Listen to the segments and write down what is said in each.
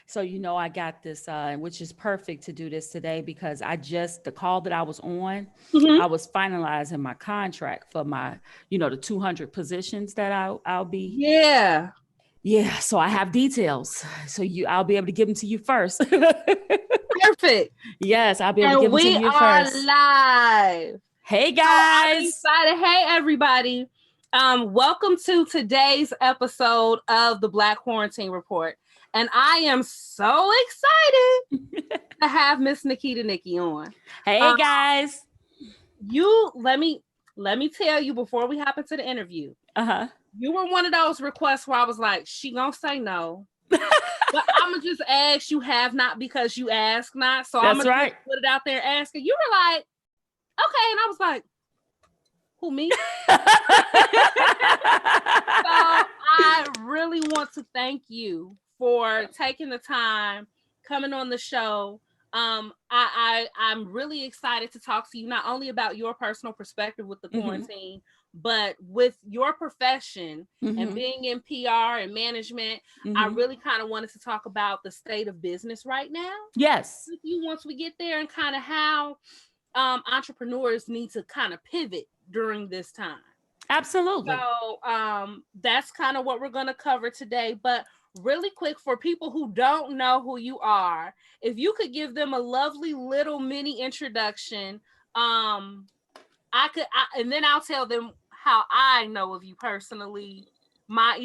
So, I got this, which is perfect to do this today because the call that I was on, I Hmm. was finalizing my contract for my, the 200 positions that I'll be. Yeah. Yeah. So I have details. So I'll be able to give them to you first. Perfect. Yes, I'll be able to And give them to we you are first. live. Hey So I'm guys. excited. Hey, everybody. Welcome to today's episode of the Black Quarantine Report. And I am so excited to have Miss Nakita Nicci on. Hey Um, guys. you let me tell you before we hop into the interview. Uh-huh. You were one of those requests where I was like, she gonna say no. But I'm gonna just ask you have not because you ask not. So I'm That's gonna just right. put it out there asking. You were like, okay, and I was like, who me? So I really want to thank you for taking the time coming on the show. I'm really excited to talk to you not only about your personal perspective with the Hmm. quarantine, but with your profession and Hmm. being in PR and management. I Hmm. really kind of wanted to talk about the state of business right now Yes. with you once we get there and kind of how entrepreneurs need to kind of pivot during this time. Absolutely. So that's kind of what we're going to cover today. But really quick, for people who don't know who you are, if you could give them a lovely little mini introduction, and then I'll tell them how I know of you personally, my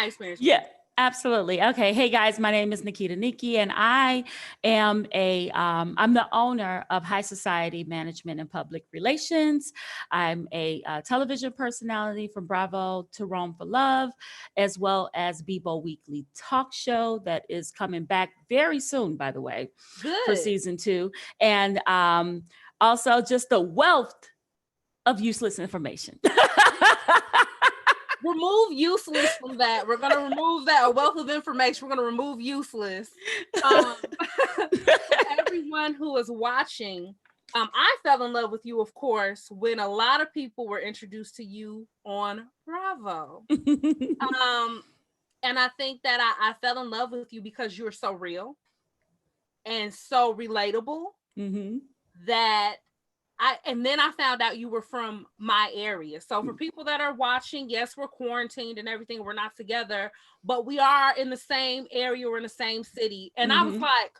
experience with Yeah, you. absolutely. Okay. Hey guys, my name is Nakita Nicci, and I am I'm the owner of High Society Management and Public Relations. I'm a television personality from Bravo to Rome for Love, as well as Bebo Weekly Talk Show that is coming back very soon, by the way, for Good. season 2. And also just the wealth of useless information. Remove useless from that. We're gonna remove that. A wealth of information. We're gonna remove useless. Um, for everyone who is watching, I fell in love with you, of course, when a lot of people were introduced to you on Bravo. Um, and I think that I fell in love with you because you're so real and so relatable Hmm. that and then I found out you were from my area. So for people that are watching, yes, we're quarantined and everything, we're not together, but we are in the same area, we're in the same city. And I was Hmm. like,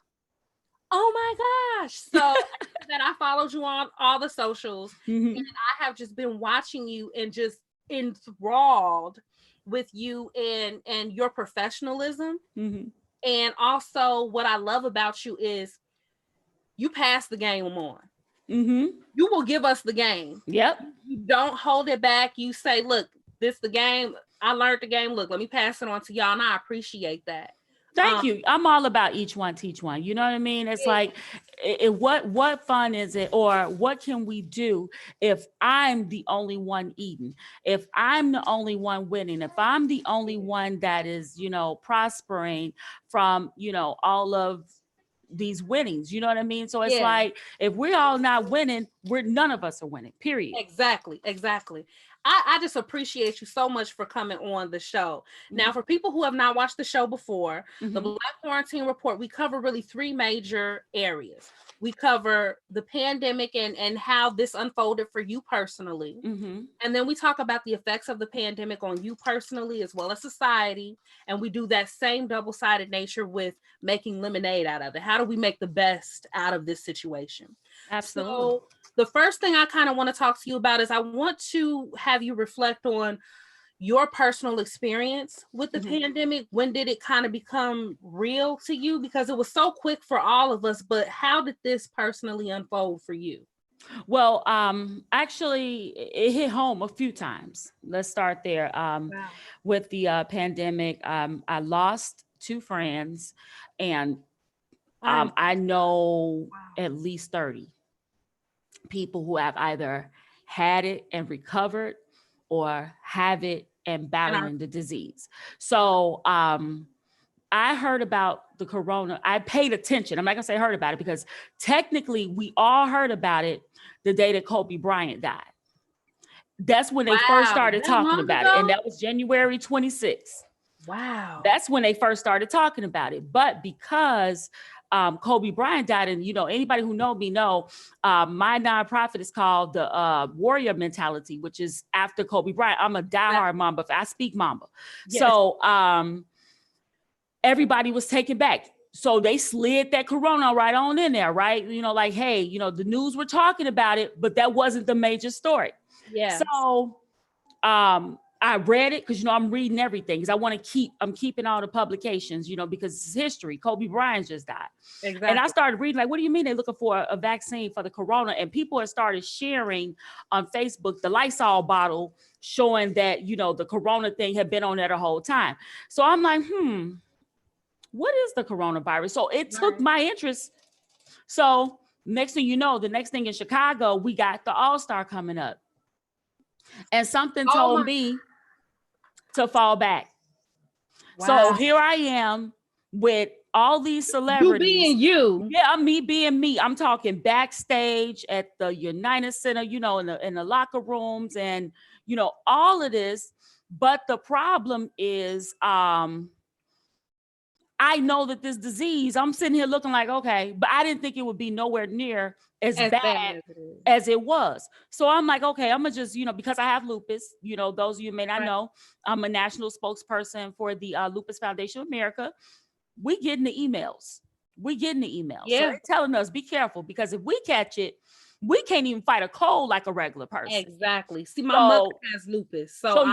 oh my gosh. So after that, I followed you on all the socials and Hmm. I have just been watching you and just enthralled with you and your professionalism. Hmm. And also what I love about you is you pass the game on. Hmm. You will give us the game. Yep. You don't hold it back. You say, look, this the game. I learned the game. Look, let me pass it on to y'all. And I appreciate that. Thank Um, you. I'm all about each one teach one. You know what I mean? It's like, what fun is it, or what can we do if I'm the only one eating? If I'm the only one winning? If I'm the only one that is, prospering from, all of these winnings? You know what I mean? So it's yeah, like, if we're all not winning, we're none of us are winning. Period. exactly. Exactly. I just appreciate you so much for coming on the show. Now, Hmm. for people who have not watched the show before, the Hmm. Black Quarantine Report, we cover really three major areas. We cover the pandemic and how this unfolded for you personally. Hmm. And then we talk about the effects of the pandemic on you personally as well as society. And we do that same double sided nature with making lemonade out of it. How do we make the best out of this situation? Absolutely. So, the first thing I kind of want to talk to you about is I want to have you reflect on your personal experience with the Hmm. pandemic. When did it kind of become real to you? Because it was so quick for all of us, but how did this personally unfold for you? Well, actually, it hit home a few times. Let's start there. Wow. With the pandemic, I lost two friends, and I'm I know wow. at least 30 people who have either had it and recovered or have it and And I battling the disease. So, I heard about the corona. I paid attention. I'm not gonna say heard about it because technically we all heard about it the day that Kobe Bryant died. That's when they first wow, started that talking long about it. And ago? that was January 26th. Wow. That's when they first started talking about it. But because Kobe Bryant died, and anybody who know me know my nonprofit is called the Warrior Mentality, which is after Kobe Bryant. I'm a diehard Mamba. I speak Mamba. Yes. So everybody was taken back. So they slid that corona right on in there, right? Like, hey, the news were talking about it, but that wasn't the major story. Yeah. So I read it because, I'm reading everything because I'm keeping all the publications, because it's history. Kobe Bryant just died. Exactly. And I started reading, like, what do you mean they're looking for a vaccine for the corona? And people have started sharing on Facebook the Lysol bottle showing that, the corona thing had been on there the whole time. So I'm like, what is the coronavirus? So it took my interest. So next thing you know, the next thing in Chicago, we got the All-Star coming up. And something told me to fall back. Wow. So here I am with all these celebrities. You being you. Yeah, me being me. I'm talking backstage at the United Center, in the locker rooms and, all of this. But the problem is, I know that this disease, I'm sitting here looking like, okay, but I didn't think it would be nowhere near as bad as it was. So I'm like, okay, I'm gonna just, because I have lupus, those of you may not know, I'm a national spokesperson for the Lupus Foundation of America. We getting the emails. Yeah. So they're telling us, be careful, because if we catch it, we can't even fight a cold like a regular person. Exactly. See, my mother has lupus. So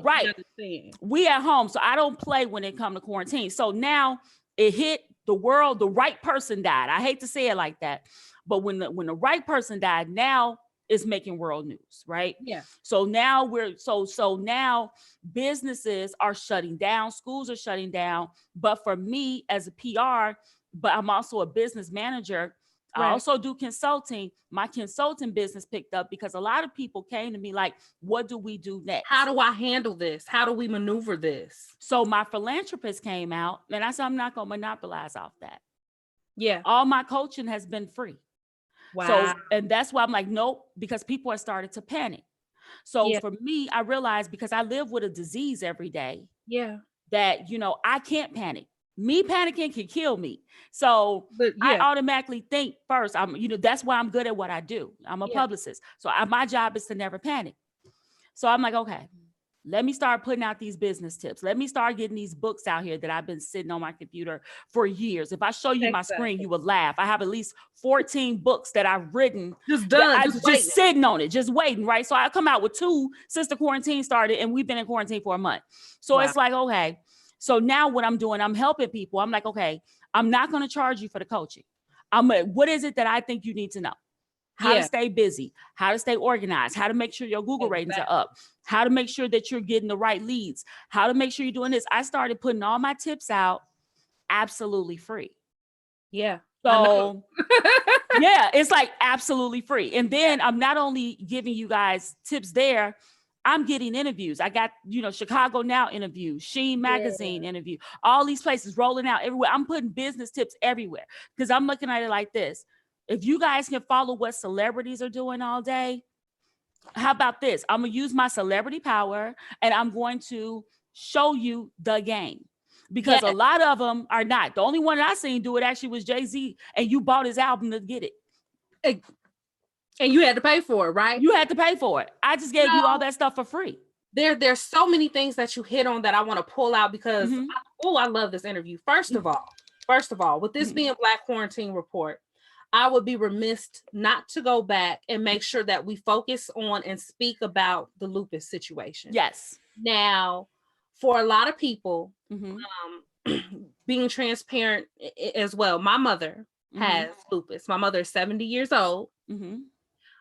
right. Understand. We at home. So I don't play when it comes to quarantine. So now it hit the world. The right person died. I hate to say it like that. But when the right person died, now it's making world news, right? Yeah. So now so now businesses are shutting down, schools are shutting down. But for me as a PR, but I'm also a business manager. Right. I also do consulting. My consulting business picked up because a lot of people came to me like, what do we do next? How do I handle this? How do we maneuver this? So my philanthropist came out and I said, I'm not going to monopolize off that. Yeah. All my coaching has been free. Wow. So, and that's why I'm like, nope, because people have started to panic. So for me, I realized because I live with a disease every day. Yeah. That, I can't panic. Me panicking can kill me. So I automatically think first, that's why I'm good at what I do. I'm a publicist. So my job is to never panic. So I'm like, okay, let me start putting out these business tips. Let me start getting these books out here that I've been sitting on my computer for years. If I show you my screen, you would laugh. I have at least 14 books that I've written. Just done. Just sitting on it, just waiting, right? So I come out with 2 since the quarantine started and we've been in quarantine for a month. So it's like, okay. So now what I'm doing, I'm helping people. I'm like, okay, I'm not going to charge you for the coaching. What is it that I think you need to know? How to stay busy, how to stay organized, how to make sure your Google ratings are up, how to make sure that you're getting the right leads, how to make sure you're doing this. I started putting all my tips out absolutely free. Yeah. So yeah, it's like absolutely free. And then I'm not only giving you guys tips there, I'm getting interviews. I got, Chicago Now interview, Sheen Magazine interview, all these places rolling out everywhere. I'm putting business tips everywhere because I'm looking at it like this. If you guys can follow what celebrities are doing all day, how about this? I'm going to use my celebrity power and I'm going to show you the game because a lot of them are not. The only one I seen do it actually was Jay-Z, and you bought his album to get it. And you had to pay for it, right? You had to pay for it. I just gave you all that stuff for free. There's so many things that you hit on that I want to pull out because, I love this interview. First of all, with this being Black Quarantine Report, I would be remiss not to go back and make sure that we focus on and speak about the lupus situation. Yes. Now, for a lot of people, being transparent as well, my mother has lupus. My mother is 70 years old.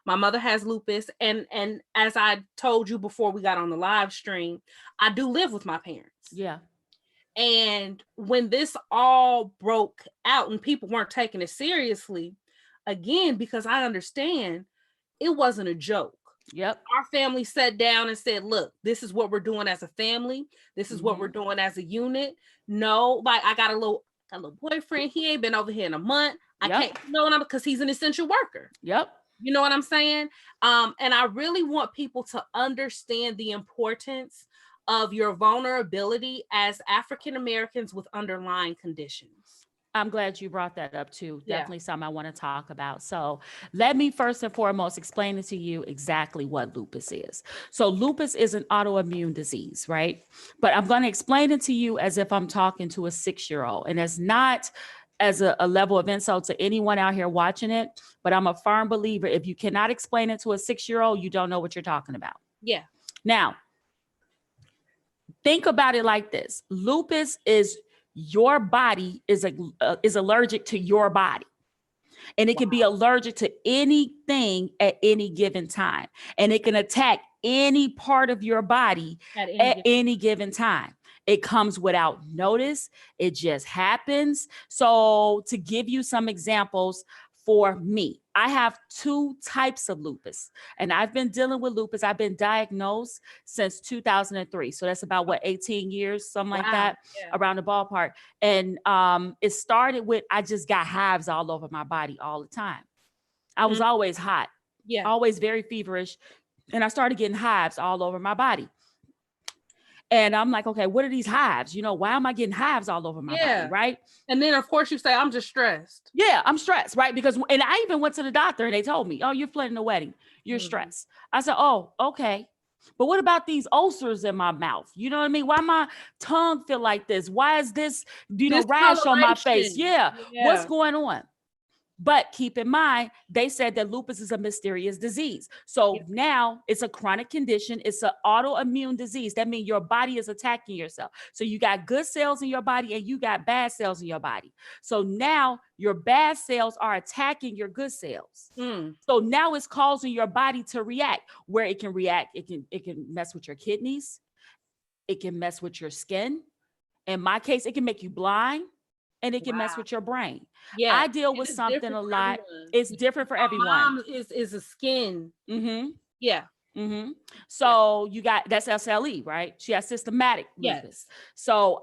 My mother has lupus. And as I told you before we got on the live stream, I do live with my parents. Yeah. And when this all broke out and people weren't taking it seriously, again, because I understand it wasn't a joke. Yep. Our family sat down and said, look, this is what we're doing as a family. This is what we're doing as a unit. No, like I got a little boyfriend. He ain't been over here in a month. I can't, because he's an essential worker. Yep. You know what I'm saying? And I really want people to understand the importance of your vulnerability as African Americans with underlying conditions? I'm glad you brought that up too. Yeah. Definitely something I want to talk about. So let me first and foremost explain to you exactly what lupus is. So lupus is an autoimmune disease, right? But I'm going to explain it to you as if I'm talking to a 6-year-old. And it's not as a level of insult to anyone out here watching it, but I'm a firm believer. If you cannot explain it to a 6-year-old, you don't know what you're talking about. Yeah. Now, think about it like this. Lupus is your body is allergic to your body. And it can be allergic to anything at any given time. And it can attack any part of your body at any given time. It comes without notice. It just happens. So to give you some examples for me, I have 2 types of lupus, and I've been dealing with lupus. I've been diagnosed since 2003. So that's about 18 years, something like that, around the ballpark. And it started with, I just got hives all over my body all the time. I was always hot, always very feverish. And I started getting hives all over my body. And I'm like, okay, what are these hives? Why am I getting hives all over my body, right? And then, of course, you say, I'm just stressed. Yeah, I'm stressed, right? And I even went to the doctor and they told me, oh, you're planning a wedding. You're stressed. I said, oh, okay. But what about these ulcers in my mouth? You know what I mean? Why my tongue feel like this? Why is this, rash on my face? Yeah. What's going on? But keep in mind, they said that lupus is a mysterious disease. So now it's a chronic condition. It's an autoimmune disease. That means your body is attacking yourself. So you got good cells in your body and you got bad cells in your body. So now your bad cells are attacking your good cells. So now it's causing your body to react. Where it can react, it can mess with your kidneys. It can mess with your skin. In my case, it can make you blind. And it can mess with your brain. Yeah, I deal with something a lot. It's different for everyone. Mom is a skin. Yeah. So you got, that's SLE, right? She has systematic lupus. So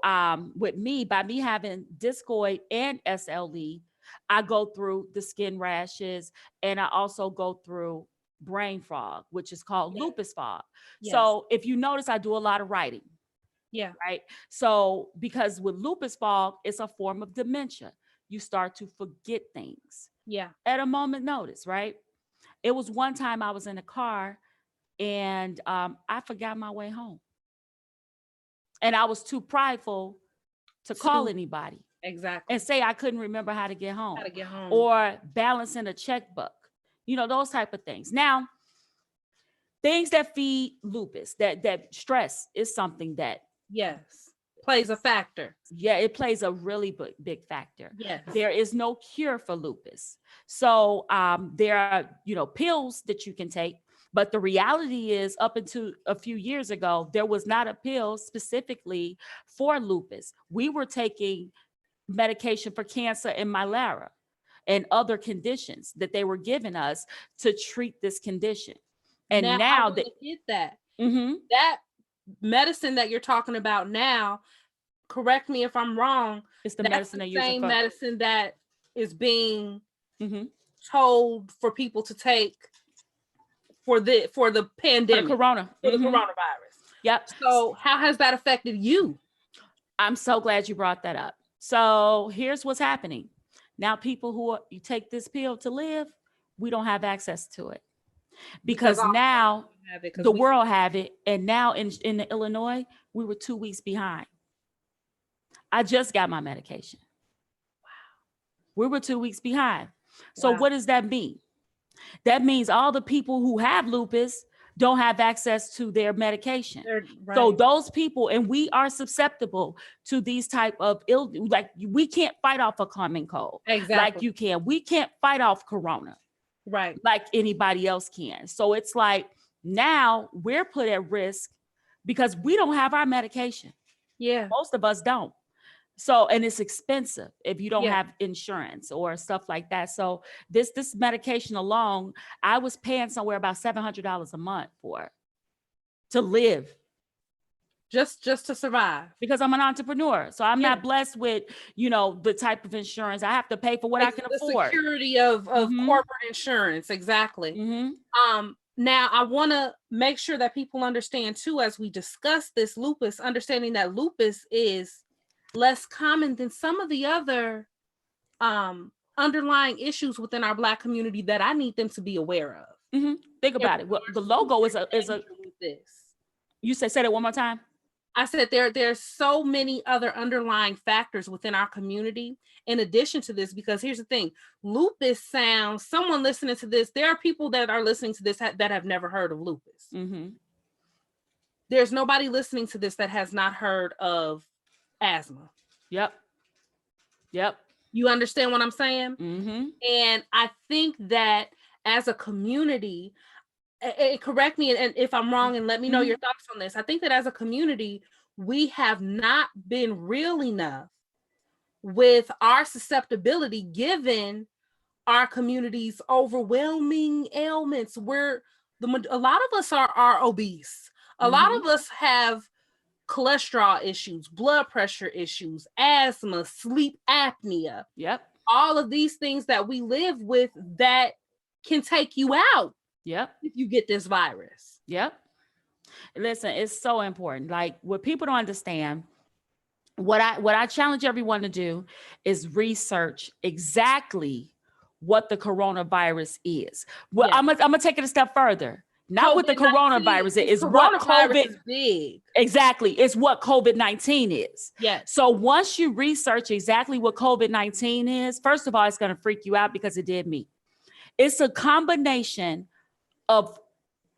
with me, by me having discoid and SLE, I go through the skin rashes, and I also go through brain fog, which is called lupus fog. So if you notice, I do a lot of writing. Yeah. Right. So because with lupus fog, it's a form of dementia. You start to forget things. Yeah. At a moment notice, right? It was one time I was in a car and I forgot my way home. And I was too prideful to call anybody. Exactly. And say I couldn't remember how to get home. Or balancing a checkbook. Those type of things. Now, things that feed lupus, that stress is something that plays a factor. Yeah, it plays a really big factor. Yes. There is no cure for lupus. So there are, pills that you can take. But the reality is, up until a few years ago, there was not a pill specifically for lupus. We were taking medication for cancer and malaria and other conditions that they were giving us to treat this condition. And now that get that. That medicine that you're talking about now, correct me if I'm wrong, it's the medicine that same medicine that is being told for people to take for the pandemic, for the coronavirus. Yep. So how has that affected you? I'm so glad you brought that up. So here's what's happening. Now people you take this pill to live, we don't have access to it. Because now the world have it. And now in Illinois, we were 2 weeks behind. I just got my medication. Wow. We were 2 weeks behind. So what does that mean? That means all the people who have lupus don't have access to their medication. So those people, and we are susceptible to these type of like we can't fight off a common cold. Exactly. Like you can. We can't fight off corona. Right. Like anybody else can. So it's like now we're put at risk because we don't have our medication. Yeah. Most of us don't. So, and it's expensive if you don't have insurance or stuff like that. So this medication alone, I was paying somewhere about $700 a month for it to live. Just to survive. Because I'm an entrepreneur. So I'm not blessed with, the type of insurance. I have to pay for what I can afford. The security of corporate insurance. Exactly. Now, I want to make sure that people understand too, as we discuss this lupus, understanding that lupus is less common than some of the other underlying issues within our Black community that I need them to be aware of. Mm-hmm. Think about it. Well, the logo is a. This. You say it one more time. I said there's so many other underlying factors within our community in addition to this, because here's the thing, lupus sounds, someone listening to this, there are people that are listening to this that have never heard of lupus. Mm-hmm. There's nobody listening to this that has not heard of asthma. Yep. You understand what I'm saying? Mm-hmm. And I think that as a community, correct me and if I'm wrong and let me know your thoughts on this. I think that as a community, we have not been real enough with our susceptibility given our community's overwhelming ailments. A lot of us are obese. A lot of us have cholesterol issues, blood pressure issues, asthma, sleep apnea. Yep. All of these things that we live with that can take you out. Yep. If you get this virus. Yep. Listen, it's so important. Like, what people don't understand, what I challenge everyone to do is research exactly what the coronavirus is. Well, I'm gonna take it a step further. Not what the coronavirus is what COVID is big. Exactly. It's what COVID-19 is. Yes. So once you research exactly what COVID-19 is, first of all, it's going to freak you out because it did me. It's a combination of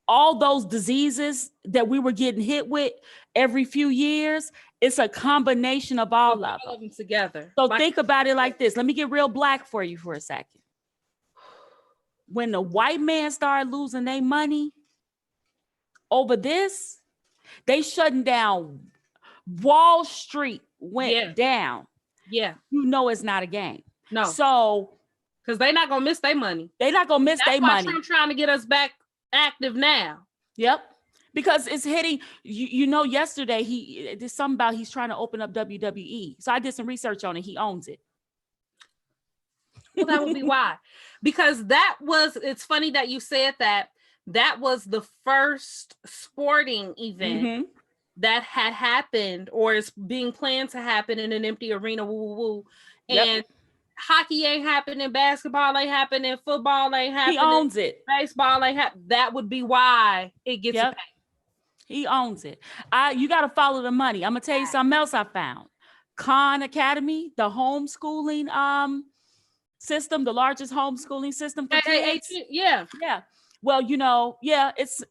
all those diseases that we were getting hit with every few years. It's a combination of all of them together. So think about it like this. Let me get real Black for you for a second. When the white man started losing their money over this, they shutting down. Wall Street went down. Yeah. You know it's not a game. No. So, because they're not going to miss their money. They're not going to miss their money. Trump trying to get us back active now. Yep. Because it's hitting, you know, yesterday there's something about he's trying to open up WWE. So I did some research on it. He owns it. Well, that would be why. Because it's funny that you said that. That was the first sporting event that had happened or is being planned to happen in an empty arena. Woo. And hockey ain't happening, basketball ain't happening, football ain't happening. He owns it. Baseball ain't happening. That would be why it gets a pay. He owns it. You got to follow the money. I'm gonna tell you something else I found. Khan Academy, the homeschooling system, the largest homeschooling system for kids. Yeah. Well, you know, it's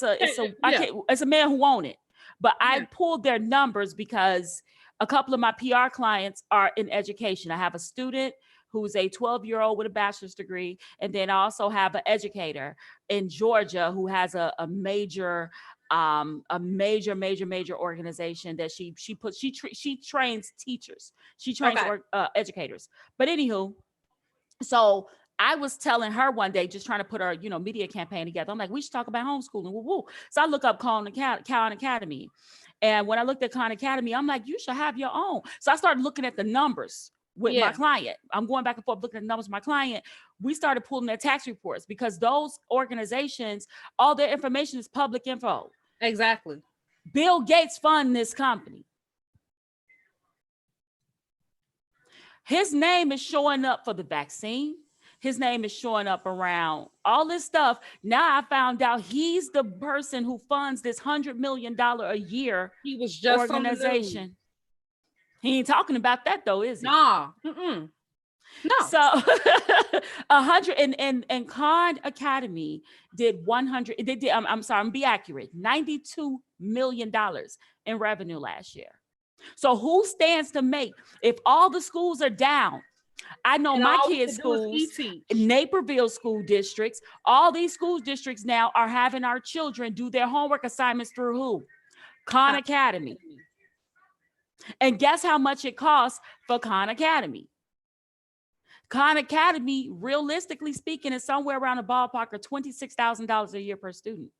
a man who owns it. But I pulled their numbers because a couple of my PR clients are in education. I have a student who's a 12-year-old with a bachelor's degree. And then I also have an educator in Georgia who has a major organization that she trains teachers. She trains educators. But anywho, so I was telling her one day, just trying to put our, media campaign together. I'm like, we should talk about homeschooling. Woo. So I look up Khan Academy. And when I looked at Khan Academy, I'm like, you should have your own. So I started looking at the numbers with my client. I'm going back and forth looking at the numbers with my client. We started pulling their tax reports because those organizations, all their information is public info. Exactly. Bill Gates fund this company. His name is showing up for the vaccine. His name is showing up around all this stuff. Now I found out he's the person who funds this $100 million a year organization. He ain't talking about that though, is he? No. No. So 100 and Khan Academy did 100. They did. I'm sorry. I'm be accurate. $92 million in revenue last year. So who stands to make if all the schools are down? I know my kids' schools, Naperville school districts, all these school districts now are having our children do their homework assignments through who? Khan Academy. And guess how much it costs for Khan Academy? Khan Academy, realistically speaking, is somewhere around a ballpark of $26,000 a year per student.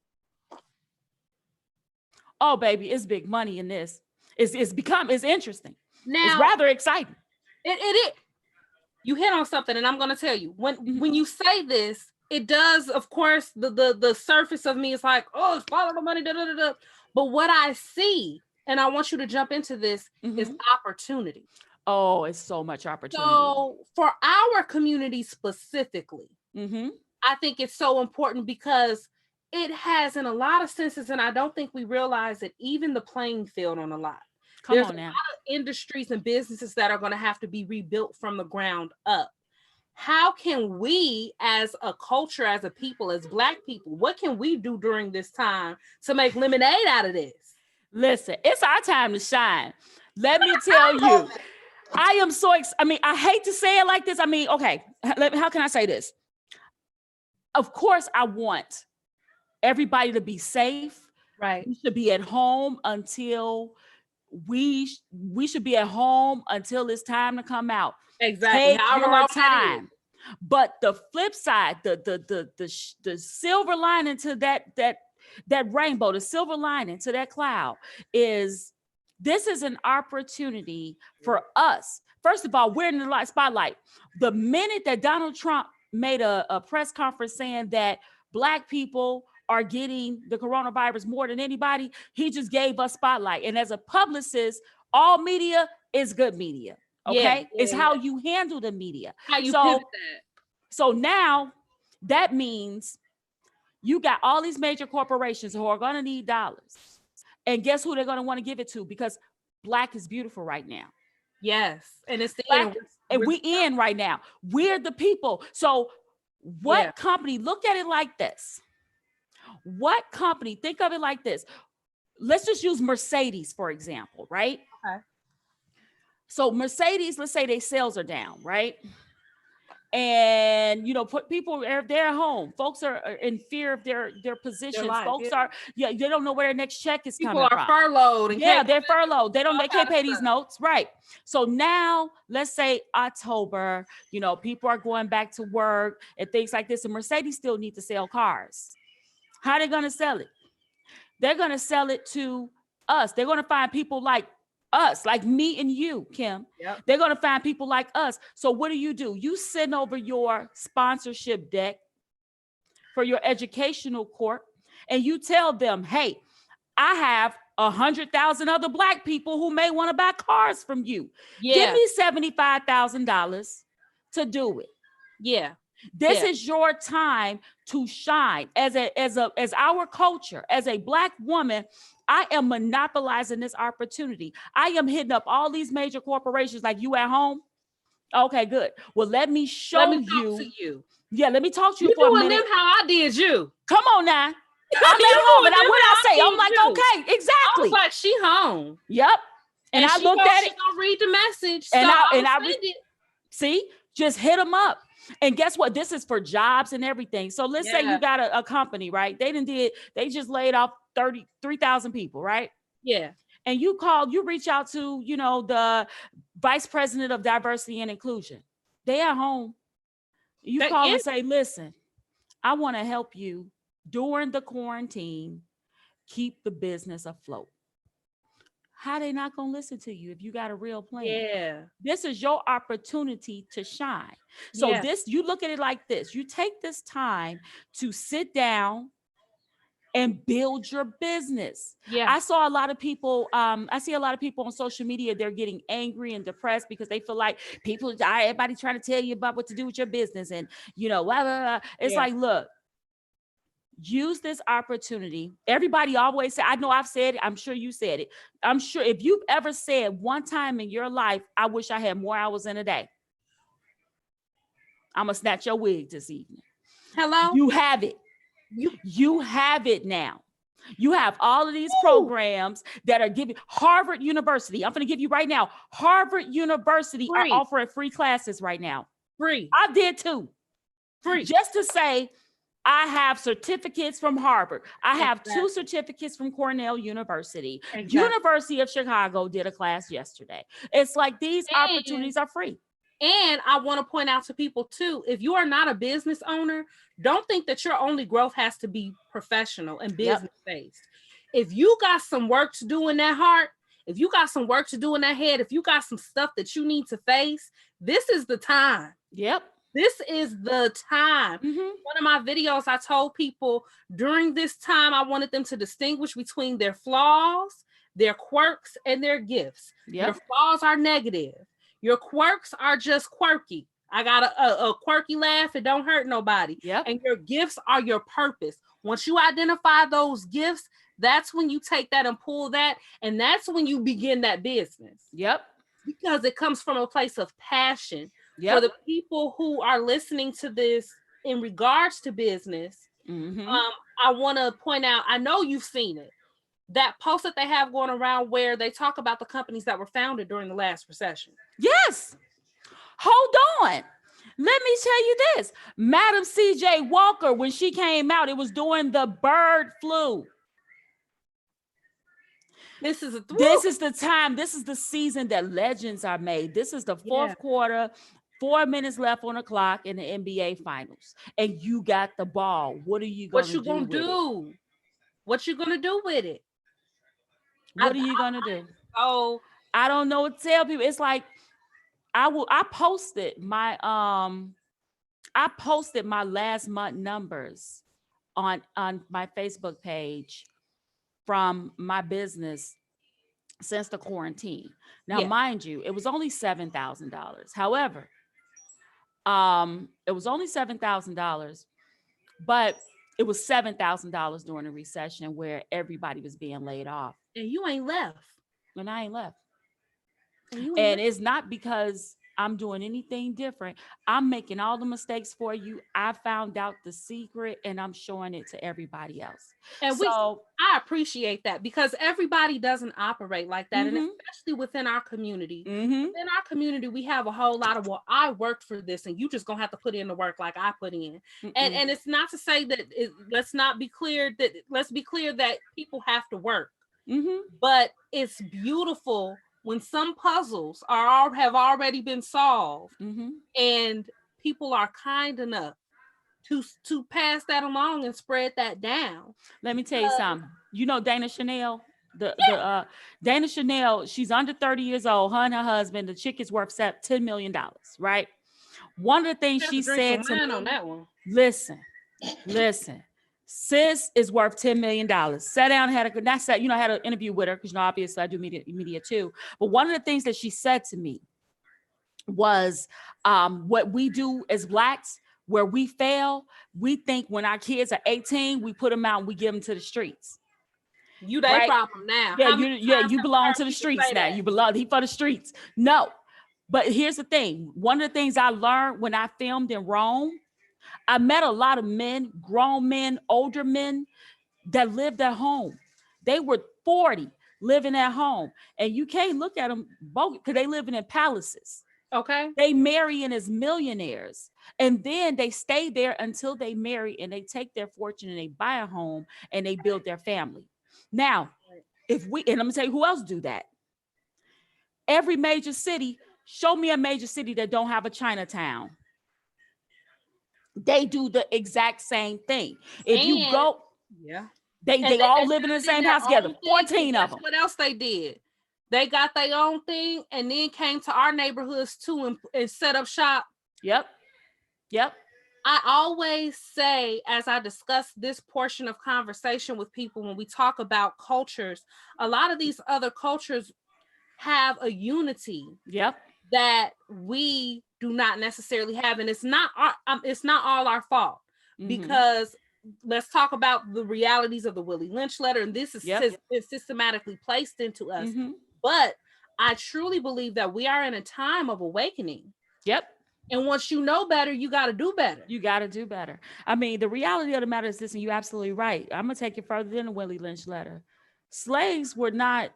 Oh, baby, it's big money in this. It's interesting. Now, it's rather exciting. It you hit on something, and I'm going to tell you when you say this, it does, of course, the surface of me is like, oh, it's follow the money, da, da, da, da. But what I see, and I want you to jump into this, is opportunity. Oh, it's so much opportunity. So for our community specifically, I think it's so important because it has, in a lot of senses, and I don't think we realize it, even the playing field on a lot. There's a lot of industries and businesses that are going to have to be rebuilt from the ground up. How can we, as a culture, as a people, as Black people, what can we do during this time to make lemonade out of this? Listen, it's our time to shine. Let me tell you, I am so I mean, I hate to say it like this. I mean, okay, how can I say this? Of course, I want everybody to be safe. Right. We should be at home until we should be at home until it's time to come out. Exactly. Take your time. But the flip side, the silver lining to that rainbow, the silver lining to that cloud is this is an opportunity for us. First of all, we're in the spotlight. The minute that Donald Trump made a press conference saying that Black people are getting the coronavirus more than anybody, he just gave us spotlight. And as a publicist, all media is good media. Okay. It's how you handle the media. How you pivot that. So now that means you got all these major corporations who are going to need dollars. And guess who they're going to want to give it to? Because Black is beautiful right now. Yes. And it's the Black, and we in right now. We're the people. So what company, look at it like this. What company, think of it like this. Let's just use Mercedes, for example, right? Okay. So Mercedes, let's say their sales are down, right? And, you know, people, they're at home. Folks are in fear of their positions. Folks are, they don't know where their next check is coming from. People are furloughed. And they're furloughed. They can't pay these notes. Right. So now let's say October, you know, people are going back to work and things like this. And Mercedes still need to sell cars. How are they going to sell it? They're going to sell it to us. They're going to find people like us, like me and you, Kim. Yep. They're going to find people like us. So what do? You send over your sponsorship deck for your educational court and you tell them, hey, I have 100,000 other Black people who may want to buy cars from you. Give me $75,000 to do it. Yeah. This is your time to shine as our culture, as a Black woman. I am monopolizing this opportunity. I am hitting up all these major corporations like you at home. Okay, good. Well, let me talk to you. Yeah, let me talk to you for a minute. You doing them how I did you. Come on now. I'm at home and what I say? I'm like, okay, exactly. I was like, she home. Yep. And I looked at it. She gonna read the message. And I read it. See, just hit them up. And guess what? This is for jobs and everything. So let's say you got a company, right? They just laid off 3,000 people, right? Yeah. And you reach out to, you know, the vice president of diversity and inclusion. They at home. You call and say, listen, I want to help you during the quarantine, keep the business afloat. How they not going to listen to you if you got a real plan? Yeah. This is your opportunity to shine. So you look at it like this. You take this time to sit down and build your business. Yeah. I saw a lot of people, I see a lot of people on social media, they're getting angry and depressed because they feel like everybody trying to tell you about what to do with your business. And, you know, blah, blah, blah. It's like, look, use this opportunity. Everybody always say, I know I've said it. I'm sure you said it. I'm sure if you've ever said one time in your life, I wish I had more hours in a day, I'm going to snatch your wig this evening. Hello? You have it. You have it now. You have all of these programs that are giving. Harvard University, I'm going to give you right now. Harvard University are offering free classes right now. Free. I did too. Free. Just to say, I have certificates from Harvard. I have 2 certificates from Cornell University. Exactly. University of Chicago did a class yesterday. It's like these opportunities are free. And I want to point out to people too, if you are not a business owner, don't think that your only growth has to be professional and business based. If you got some work to do in that heart, if you got some work to do in that head, if you got some stuff that you need to face, this is the time. Yep. This is the time. Mm-hmm. One of my videos, I told people during this time, I wanted them to distinguish between their flaws, their quirks, and their gifts. Yep. Your flaws are negative. Your quirks are just quirky. I got a quirky laugh. It don't hurt nobody. Yep. And your gifts are your purpose. Once you identify those gifts, that's when you take that and pull that. And that's when you begin that business. Yep. Because it comes from a place of passion. Yep. For the people who are listening to this in regards to business, Mm-hmm. I want to point out, I know you've seen it, that post that they have going around where they talk about the companies that were founded during the last recession. Yes. Hold on. Let me tell you this. Madam C.J. Walker, when she came out, it was during the bird flu. This is the time. This is the season that legends are made. This is the fourth quarter, 4 minutes left on the clock in the NBA finals. And you got the ball. What are you going to do? What you going to do? What you going to do with it? What are you going to do? Oh, I don't know what to tell people. It's like I posted my last month numbers on my Facebook page from my business since the quarantine. Now, mind you, it was only $7,000. However, it was only $7,000, but it was $7,000 during a recession where everybody was being laid off. And you ain't left. And I ain't left. And it's not because I'm doing anything different. I'm making all the mistakes for you. I found out the secret and I'm showing it to everybody else. And I appreciate that because everybody doesn't operate like that. Mm-hmm. And especially within our community. Mm-hmm. In our community, we have a whole lot of, well, I worked for this and you just gonna have to put in the work like I put in. And it's not to say that let's be clear that people have to work. Mm-hmm. But it's beautiful when some puzzles have already been solved, and people are kind enough to pass that along and spread that down. Let me tell you something. You know Dana Chanel? Dana Chanel, she's under 30 years old. Her and her husband, the chick is worth $10 million, right? One of the things she said to me on that one. Listen. Sis is worth $10 million. Sat down, had an interview with her because obviously I do media too. But one of the things that she said to me was, what we do as Blacks, where we fail, we think when our kids are 18, we put them out and we give them to the streets. You that problem now. Yeah, you belong to the streets now. You belong for the streets. No, but here's the thing. One of the things I learned when I filmed in Rome, I met a lot of men, grown men, older men that lived at home. They were 40 living at home. And you can't look at them both because they living in palaces. Okay. They marrying as millionaires. And then they stay there until they marry and they take their fortune and they buy a home and they build their family. Now, and I'm gonna tell you who else do that. Every major city, show me a major city that don't have a Chinatown. They do the exact same thing. You go, they all live in the same house together. 14 of them. What else they did? They got their own thing and then came to our neighborhoods too and set up shop. Yep. I always say, as I discuss this portion of conversation with people, when we talk about cultures, a lot of these other cultures have a unity. Yep. That we do not necessarily have, and it's not all our fault, because let's talk about the realities of the Willie Lynch letter, and this is systematically placed into us. But I truly believe that we are in a time of awakening. Yep. And once you know better, you got to do better. You got to do better. I mean, the reality of the matter is this, and you're absolutely right. I'm gonna take it further than the Willie Lynch letter. Slaves were not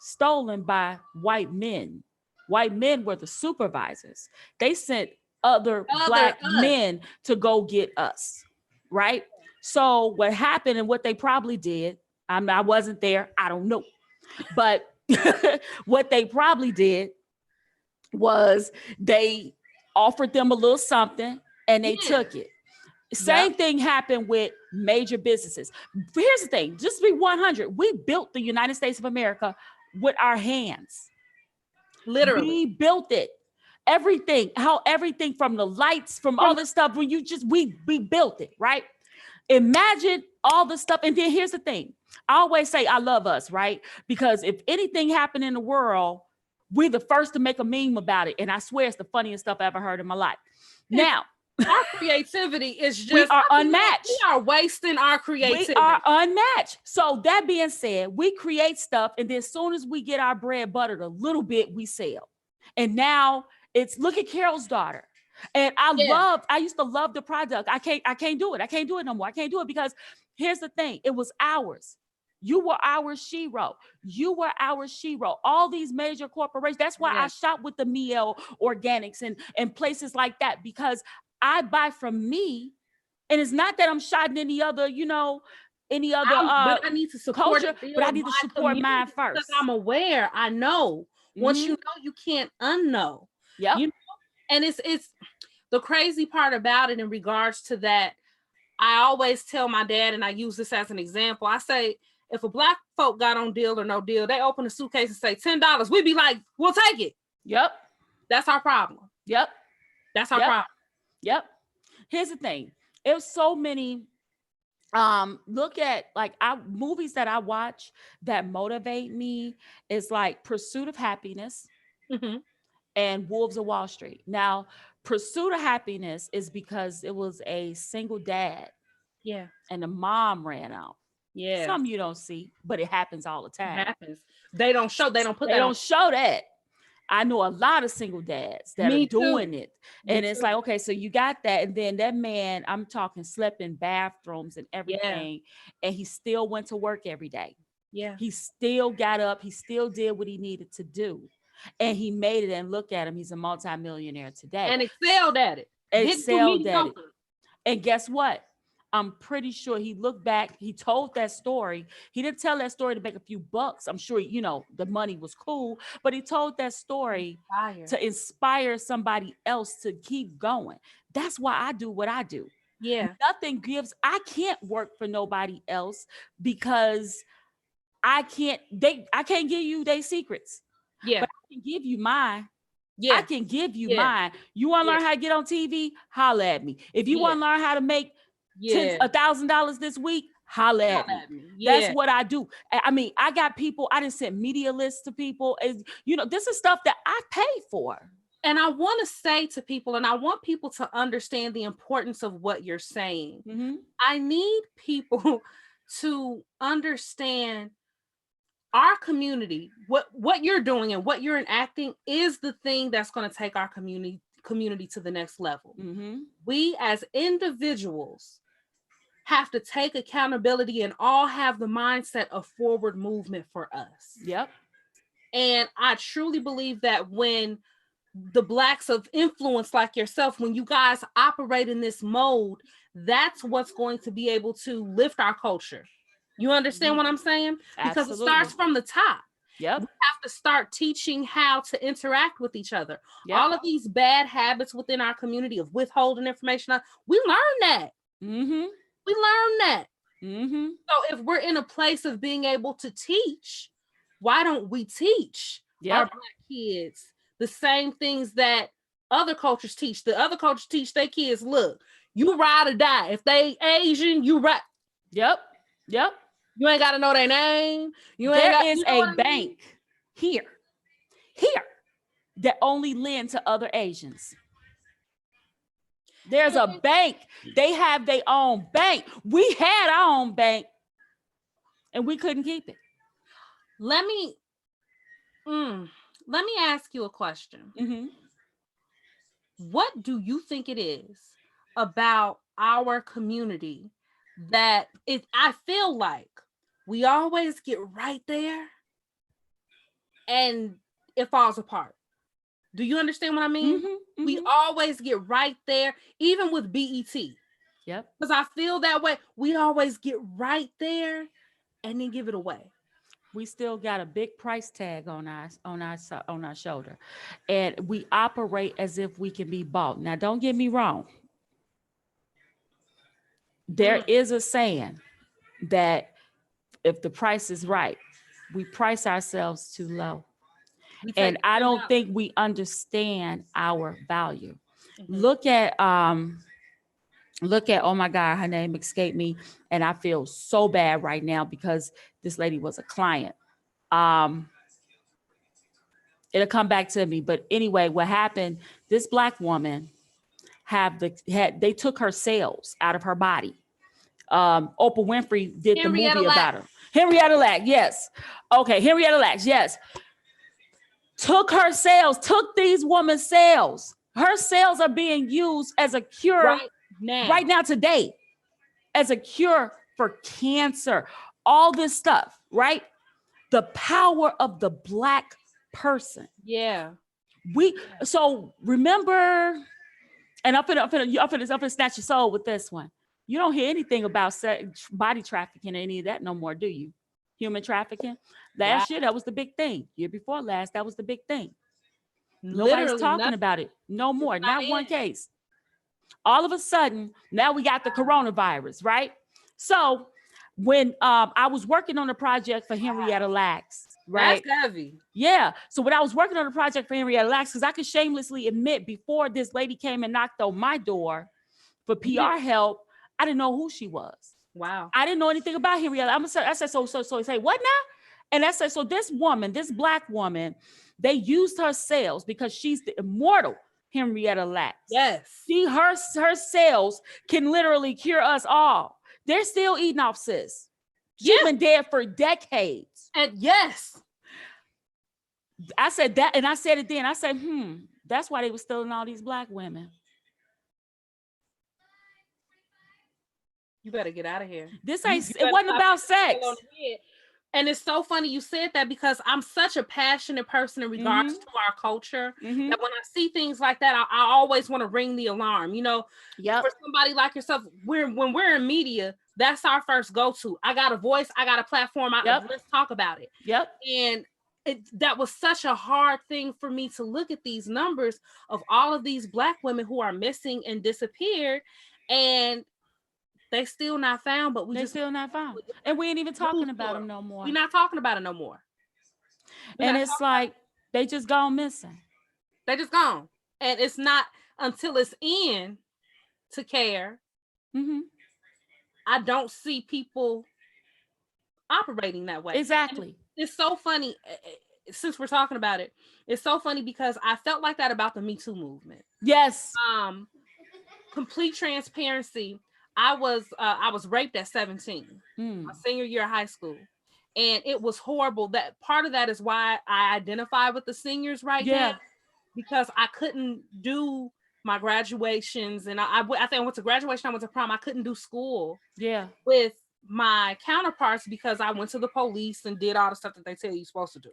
stolen by white men. White men were the supervisors. They sent other Black men to go get us, right? So what happened and what they probably did, I wasn't there, I don't know. But what they probably did was they offered them a little something and they took it. Same thing happened with major businesses. Here's the thing, just to be 100, we built the United States of America with our hands. Literally. We built it. everything, how everything from the lights, from all this stuff, when we built it, right? Imagine all the stuff. And then here's the thing. I always say I love us, right? Because if anything happened in the world, we're the first to make a meme about it. And I swear it's the funniest stuff I ever heard in my life. Now, our creativity is just, we are unmatched. We are wasting our creativity. We are unmatched. So that being said, we create stuff, and then as soon as we get our bread buttered a little bit, we sell. And now it's, look at Carol's daughter. And I used to love the product. I can't do it. I can't do it no more. I can't do it because here's the thing. It was ours. You were our shero. You were our shero. All these major corporations. That's why I shop with the Miel Organics and places like that, because I buy from me. And it's not that I'm shotting any other, but I need to support culture, but I need to support mine first. Because I'm aware. I know. Once you know, you can't unknow. Yeah. And it's the crazy part about it in regards to that. I always tell my dad, and I use this as an example. I say, if a black folk got on Deal or No Deal, they open a suitcase and say $10. We'd be like, we'll take it. Yep. That's our problem. Yep. That's our problem. Yep. Here's the thing. It was so many, look at like movies that I watch that motivate me is like Pursuit of Happiness and Wolves of Wall Street. Now, Pursuit of Happiness is because it was a single dad. Yeah. And the mom ran out. Yeah. Some you don't see, but it happens all the time. It happens. They don't show that. I know a lot of single dads that are doing it. And it's like, okay, so you got that. And then that man, I'm talking, slept in bathrooms and everything. Yeah. And he still went to work every day. Yeah. He still got up. He still did what he needed to do. And he made it, and look at him. He's a multimillionaire today. And excelled at it. And guess what? I'm pretty sure he looked back. He told that story. He didn't tell that story to make a few bucks. I'm sure, the money was cool, but he told that story to inspire somebody else to keep going. That's why I do what I do. Yeah. I can't work for nobody else because I can't give you their secrets. Yeah. But I can give you mine. Yeah. I can give you mine. You want to learn how to get on TV? Holla at me. If you want to learn how to make $1,000 this week, holla at me. That's what I do. I mean, I got people, I didn't send media lists to people. This is stuff that I pay for. And I want to say to people, and I want people to understand the importance of what you're saying. Mm-hmm. I need people to understand our community, what you're doing and what you're enacting is the thing that's going to take our community to the next level. Mm-hmm. We as individuals have to take accountability and all have the mindset of forward movement for us. Yep. And I truly believe that when the Blacks of influence like yourself, when you guys operate in this mode, that's what's going to be able to lift our culture. You understand what I'm saying? Because it starts from the top. Yep. We have to start teaching how to interact with each other. Yep. All of these bad habits within our community of withholding information, we learn that. Mm-hmm. We learn that. Mm-hmm. So if we're in a place of being able to teach, why don't we teach our Black kids the same things that other cultures teach? The other cultures teach their kids, look, you ride or die. If they Asian, you ride. Yep. You ain't got to know their name. There is a bank here that only lend to other Asians. There's a bank. They have their own bank. We had our own bank and we couldn't keep it. Let me ask you a question. Mm-hmm. What do you think it is about our community that I feel like we always get right there and it falls apart? Do you understand what I mean? Mm-hmm, mm-hmm. We always get right there, even with BET. Yep. Because I feel that way. We always get right there and then give it away. We still got a big price tag on our shoulder, and we operate as if we can be bought. Now, don't get me wrong. There is a saying that if the price is right, we price ourselves too low. And I don't think we understand our value. Mm-hmm. Look at, oh my God, her name escaped me. And I feel so bad right now because this lady was a client. It'll come back to me. But anyway, what happened, this Black woman they took her cells out of her body. Oprah Winfrey did Henrietta the movie Lacks. about her. Henrietta Lacks, yes. Okay, Henrietta Lacks, yes. Took her cells, took these women's cells. Her cells are being used as a cure right now today, as a cure for cancer, all this stuff, right? The power of the Black person. Yeah. So remember, and I'm finna snatch your soul with this one. You don't hear anything about body trafficking or any of that no more, do you? Human trafficking. Last year, that was the big thing. Year before last, that was the big thing. Nobody's talking about it no more. Not one case. All of a sudden, now we got the coronavirus, right? So when I was working on a project for Henrietta Lacks, right? That's heavy. Yeah. So when I was working on a project for Henrietta Lacks, because I could shamelessly admit, before this lady came and knocked on my door for PR help, I didn't know who she was. Wow. I didn't know anything about Henrietta. I said, so say what now? And I said, so this woman, this Black woman, they used her cells because she's the immortal Henrietta Lacks. Yes. Her cells can literally cure us all. They're still eating off sis. She's been dead for decades. And yes. I said that, and I said it then. I said, that's why they were stealing all these Black women. You better get out of here. It wasn't about sex. And it's so funny you said that, because I'm such a passionate person in regards to our culture that when I see things like that, I always want to ring the alarm. You know, for somebody like yourself, when we're in media, that's our first go-to. I got a voice, I got a platform, let's talk about it. And that was such a hard thing for me to look at these numbers of all of these Black women who are missing and disappeared, and they still not found, but still not found. And we ain't even talking about them no more. We're not talking about it no more. And it's like, they just gone missing. They just gone. And it's not until it's in to care. I don't see people operating that way. Exactly. It's so funny, since we're talking about it, it's so funny because I felt like that about the Me Too movement. Yes. Complete transparency. I was raped at 17, my senior year of high school. And it was horrible. That part of that is why I identify with the seniors right now, because I couldn't do my graduations. And I think I went to graduation, I went to prom. I couldn't do school with my counterparts because I went to the police and did all the stuff that they tell you you're supposed to do.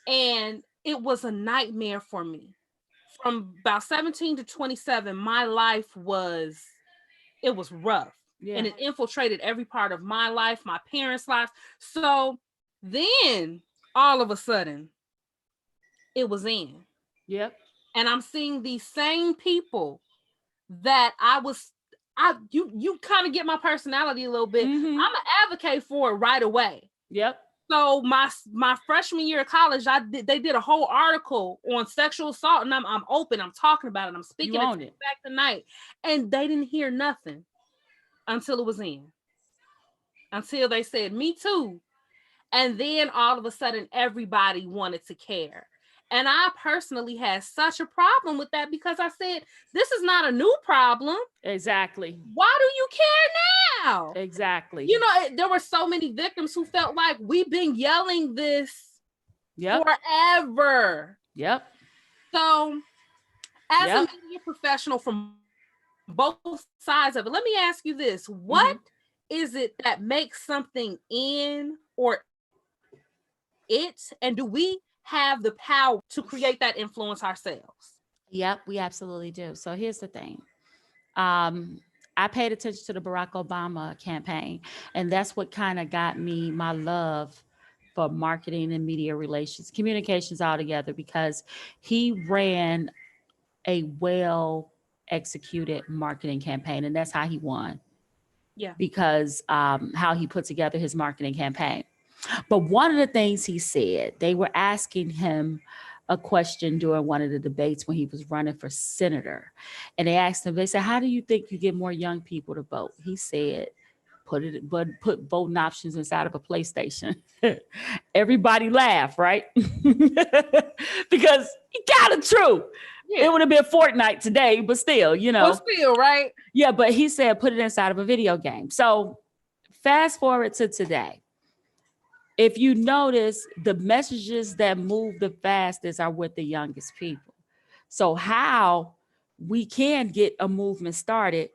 And it was a nightmare for me. From about 17 to 27, my life was rough. And it infiltrated every part of my life, my parents' lives. So then all of a sudden it was in. And I'm seeing these same people that you kind of get my personality a little bit. I'm an advocate for it right away. So my freshman year of college, they did a whole article on sexual assault, and I'm open, I'm talking about it, I'm speaking it back tonight, and they didn't hear nothing until it was in, until they said Me Too, and then all of a sudden everybody wanted to care. And I personally had such a problem with that because I said, this is not a new problem. Exactly. Why do you care now? Exactly. You know, there were so many victims who felt like we've been yelling this forever. So as a media professional from both sides of it, let me ask you this. What is it that makes something in or it, and do we have the power to create that influence ourselves? We absolutely do. So here's the thing. I paid attention to the Barack Obama campaign, and that's what kind of got me my love for marketing and media relations, communications altogether, because he ran a well executed marketing campaign, and that's how he won. Because how he put together his marketing campaign. But one of the things he said, they were asking him a question during one of the debates when he was running for senator. And they asked him, they said, how do you think you get more young people to vote? He said, put voting options inside of a PlayStation. Everybody laughed, right? Because he got it true. Yeah. It would have been Fortnite today, but still, Well, still, right? Yeah, but he said put it inside of a video game. So fast forward to today. If you notice, the messages that move the fastest are with the youngest people. So how we can get a movement started,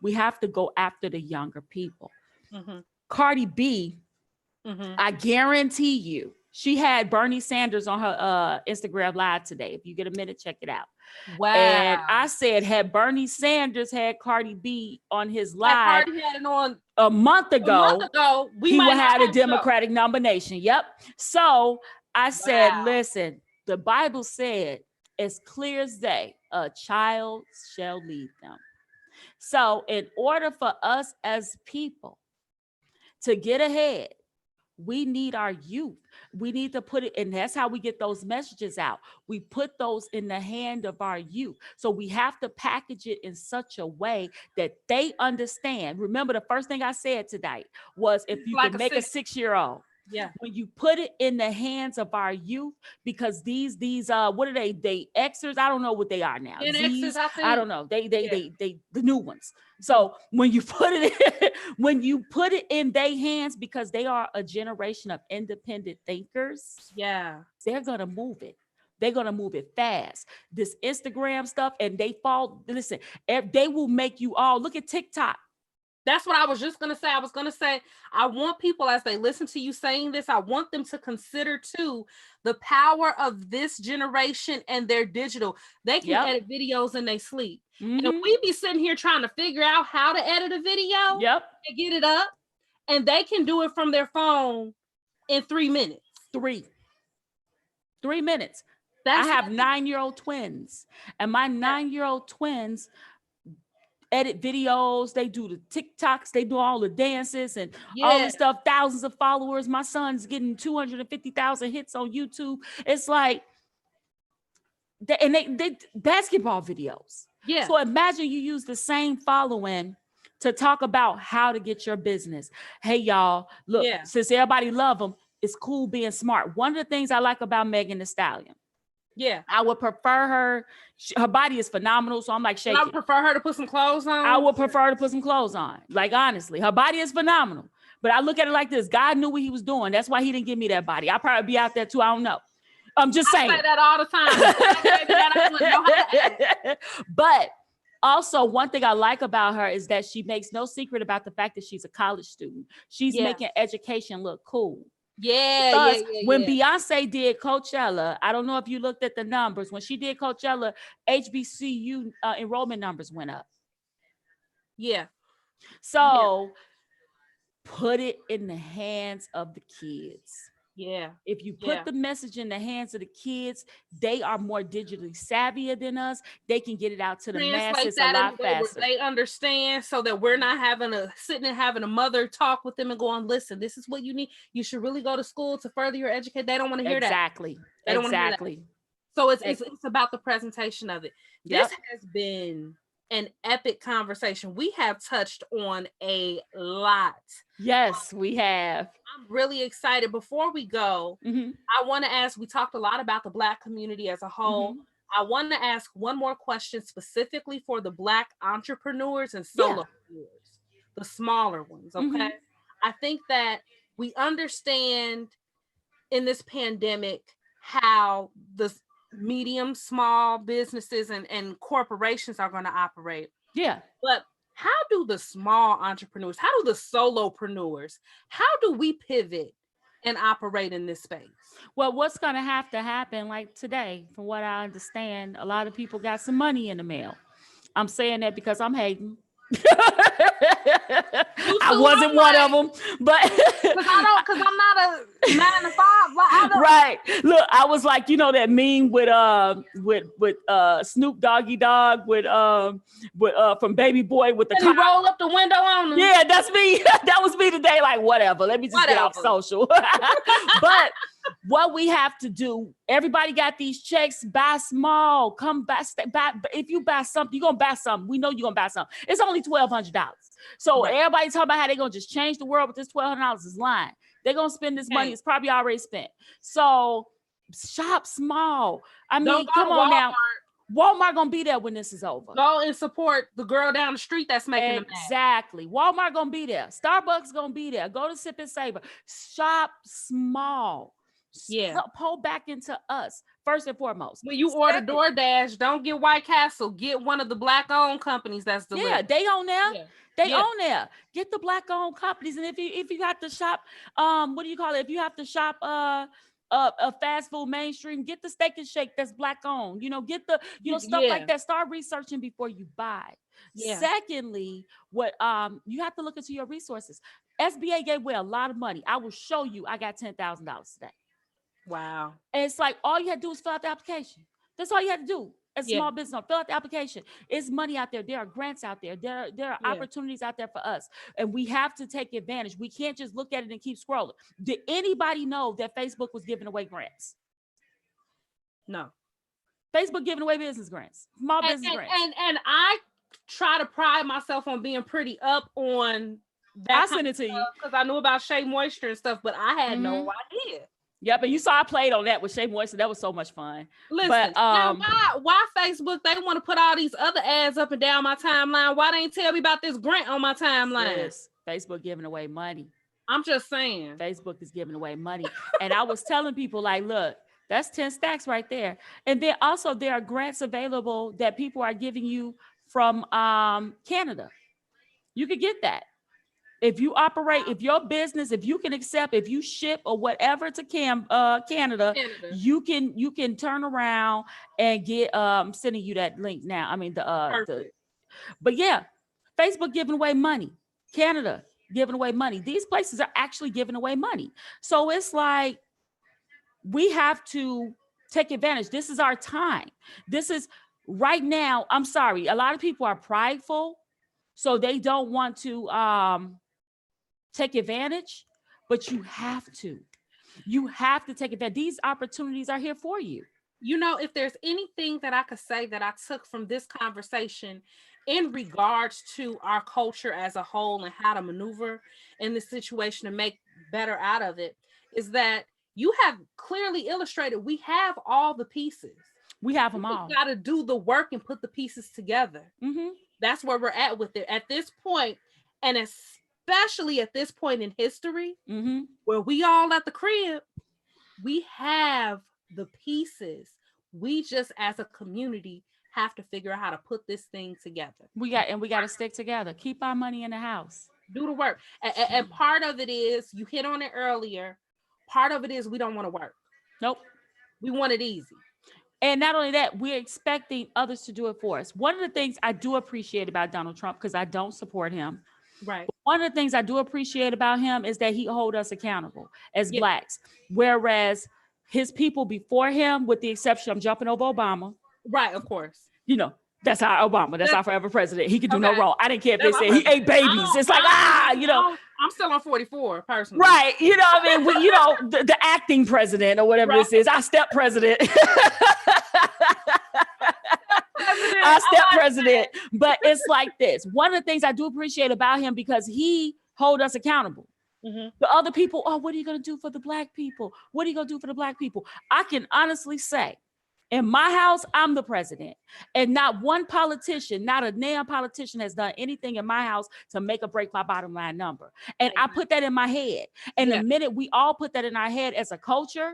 we have to go after the younger people. Mm-hmm. Cardi B, I guarantee you, she had Bernie Sanders on her Instagram live today. If you get a minute, check it out. Wow. And I said, had Bernie Sanders had Cardi B on his live Cardi had it on a month ago, he would have had a Democratic nomination. Yep. So I said, listen, the Bible said, as clear as day, a child shall lead them. So in order for us as people to get ahead, we need our youth. We need to put it, and that's how we get those messages out. We put those in the hand of our youth. So we have to package it in such a way that they understand. Remember, the first thing I said tonight was if you can make a 6-year-old. Yeah. When you put it in the hands of our youth, because these what are they? They Xers, I don't know what they are now. Xers, I don't know. They the new ones. So when you put it in their hands, because they are a generation of independent thinkers, they're gonna move it. They're gonna move it fast. This Instagram stuff, and listen, they will make you all look at TikTok. That's what I was just going to say. I was going to say, I want people, as they listen to you saying this, I want them to consider too the power of this generation and their digital. They can edit videos in their sleep. And we be sitting here trying to figure out how to edit a video and get it up. And they can do it from their phone in 3 minutes. 3 minutes. I have 9-year-old twins, and my 9-year-old twins edit videos, they do the TikToks, they do all the dances and all the stuff, thousands of followers. My son's getting 250,000 hits on YouTube. It's like, they basketball videos. Yeah. So imagine you use the same following to talk about how to get your business. Hey, y'all, look, since everybody love them, it's cool being smart. One of the things I like about Megan Thee Stallion, I would prefer her body is phenomenal, so I'm like shaking. I would prefer her to put some clothes on. I would prefer her to put some clothes on. Like, honestly, her body is phenomenal. But I look at it like this. God knew what he was doing. That's why he didn't give me that body. I'll probably be out there too. I don't know. I'm just saying. I say that all the time. But also, one thing I like about her is that she makes no secret about the fact that she's a college student. She's making education look cool. When Beyonce did Coachella, I don't know if you looked at the numbers. When she did Coachella, HBCU enrollment numbers went up. So put it in the hands of the kids. If you put the message in the hands of the kids, they are more digitally savvy than us. They can get it out to the masses a lot faster. They understand, so that we're not sitting and having a mother talk with them and going, listen, this is what you need. You should really go to school to further your education. They don't want to hear that. Exactly. They don't want to hear that. So it's about the presentation of it. This has been an epic conversation. We have touched on a lot. Yes, we have. I'm really excited. Before we go, I want to ask, we talked a lot about the Black community as a whole. I want to ask one more question specifically for the Black entrepreneurs and solopreneurs, the smaller ones, okay? I think that we understand in this pandemic how the medium, small businesses and corporations are going to operate. But how do the small entrepreneurs, how do the solopreneurs, how do we pivot and operate in this space? Well, what's going to happen, like today, from what I understand, a lot of people got some money in the mail. I'm saying that because I'm hating. I wasn't one of them, but because I'm not a 9 to 5. Like, I don't. Right. Look, I was like, you know that meme with Snoop Doggy Dogg with from Baby Boy with the And he roll up the window on him. Yeah, that's me. That was me today. Like, whatever. Let me just get off social. But what we have to do, everybody got these checks, buy small, come buy. If you buy something, you're going to buy something. We know you're going to buy something. It's only $1,200. So everybody talking about how they're going to just change the world with this $1,200 is lying. They're going to spend this money. It's probably already spent. So shop small. I mean, come on now. Walmart gonna be there when this is over. Go and support the girl down the street that's making them mad. Exactly. Walmart gonna be there. Starbucks gonna be there. Go to Sip and Savor. Shop small. Yeah. Pull back into us first and foremost. When you order DoorDash, don't get White Castle. Get one of the Black-owned companies that's delivering. Yeah, they own there. Yeah. They own there. Get the Black-owned companies, and if you have to shop, what do you call it? If you have to shop, a fast food mainstream, get the Steak and Shake that's Black owned, get the, stuff like that. Start researching before you buy. Secondly, what you have to look into your resources. SBA gave away a lot of money. I will show you. I got $10,000 today. Wow. And it's like, all you had to do is fill out the application. That's all you had to do. As a small business, fill out the application. It's money out there. There are grants out there. There are opportunities out there for us. And we have to take advantage. We can't just look at it and keep scrolling. Did anybody know that Facebook was giving away grants? No. Facebook giving away business grants, small business grants. And I try to pride myself on being pretty up on that. I'll send it to you. Because I knew about Shea Moisture and stuff, but I had no idea. Yep, and you saw I played on that with Shea Moisture. That was so much fun. Listen, but, now why Facebook, they want to put all these other ads up and down my timeline? Why they ain't tell me about this grant on my timeline? Yes, Facebook giving away money. I'm just saying. Facebook is giving away money. And I was telling people, like, look, that's 10 stacks right there. And then also there are grants available that people are giving you from Canada. You could get that. If you operate, if your business, if you can accept, if you ship or whatever to Canada, you can turn around and get sending you that link now. I mean but yeah, Facebook giving away money, Canada giving away money. These places are actually giving away money. So it's like we have to take advantage. This is our time. This is right now. I'm sorry, a lot of people are prideful, so they don't want to take advantage, but you have to take advantage. These opportunities are here for you. If there's anything that I could say that I took from this conversation in regards to our culture as a whole and how to maneuver in this situation and make better out of it, is that you have clearly illustrated we have all the pieces. We have them all. We got to do the work and put the pieces together. That's where we're at with it at this point, and especially at this point in history, where we all at the crib, we have the pieces. We just, as a community, have to figure out how to put this thing together. We got to stick together. Keep our money in the house. Do the work. And part of it is, you hit on it earlier, part of it is we don't want to work. Nope. We want it easy. And not only that, we're expecting others to do it for us. One of the things I do appreciate about Donald Trump, because I don't support him, right? But one of the things I do appreciate about him is that he holds us accountable as Blacks, whereas his people before him, with the exception, I'm jumping over Obama. Right, of course. That's our Obama. That's our forever president. He could do no wrong. I didn't care if they said he ate babies. It's like, I'm still on 44 personally. Right. I mean, the acting president or whatever this is, our step president. Our step president. But it's like this. One of the things I do appreciate about him, because he hold us accountable. The other people, what are you going to do for the Black people? What are you going to do for the Black people? I can honestly say, in my house, I'm the president, and not one politician, not a damn politician has done anything in my house to make or break my bottom line number. And I put that in my head. And the minute we all put that in our head as a culture,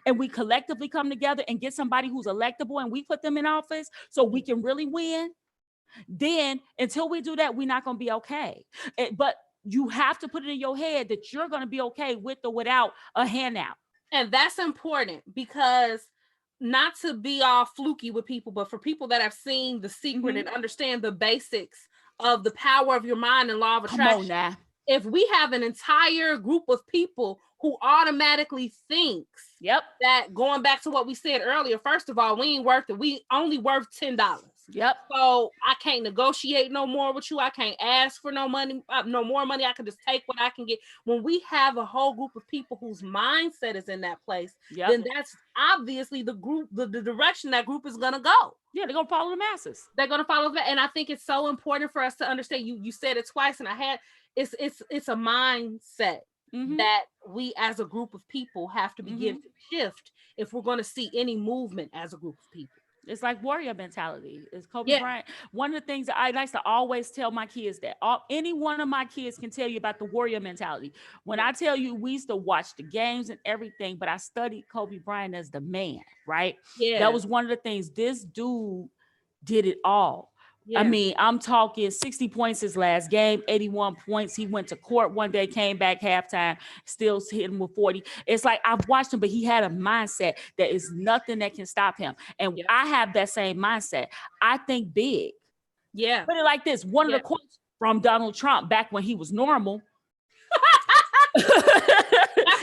and we collectively come together and get somebody who's electable and we put them in office so we can really win, then until we do that, we're not going to be okay. But you have to put it in your head that you're going to be okay with or without a handout. And that's important, because not to be all fluky with people, but for people that have seen The Secret and understand the basics of the power of your mind and law of attraction. Come on now. If we have an entire group of people who automatically thinks that, going back to what we said earlier, first of all, we ain't worth it. We only worth $10. Yep. So I can't negotiate no more with you. I can't ask for no money, no more money. I can just take what I can get. When we have a whole group of people whose mindset is in that place, then that's obviously the group, the direction that group is gonna go. Yeah, they're gonna follow the masses. They're gonna follow that, and I think it's so important for us to understand. You said it twice, and it's a mindset that we as a group of people have to begin to shift if we're going to see any movement as a group of people. It's like warrior mentality. It's Kobe Bryant. One of the things that I like to always tell my kids that any one of my kids can tell you about the warrior mentality. When I tell you, we used to watch the games and everything, but I studied Kobe Bryant as the man, right? Yeah. That was one of the things. This dude did it all. Yeah. I mean, I'm talking 60 points his last game, 81 points. He went to court one day, came back halftime, still hit him with 40. It's like I've watched him, but he had a mindset that is nothing that can stop him. And I have that same mindset. I think big. Yeah. Put it like this. One of the quotes from Donald Trump back when he was normal.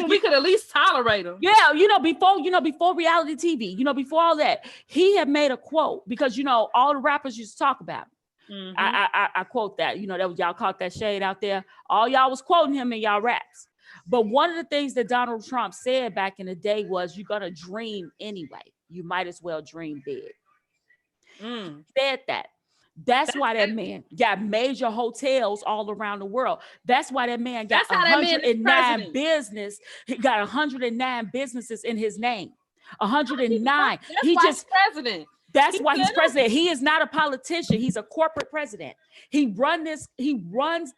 We could at least tolerate him. Yeah, before reality TV, before all that, he had made a quote because all the rappers used to talk about him. I quote that. That was, y'all caught that shade out there. All y'all was quoting him in y'all raps. But one of the things that Donald Trump said back in the day was, you're gonna dream anyway. You might as well dream big. Said that. That's why that man got major hotels all around the world. That's why that man got 109 business. He got 109 businesses in his name. 109. He just president. That's why he's president. He is not a politician. He's a corporate president. He runs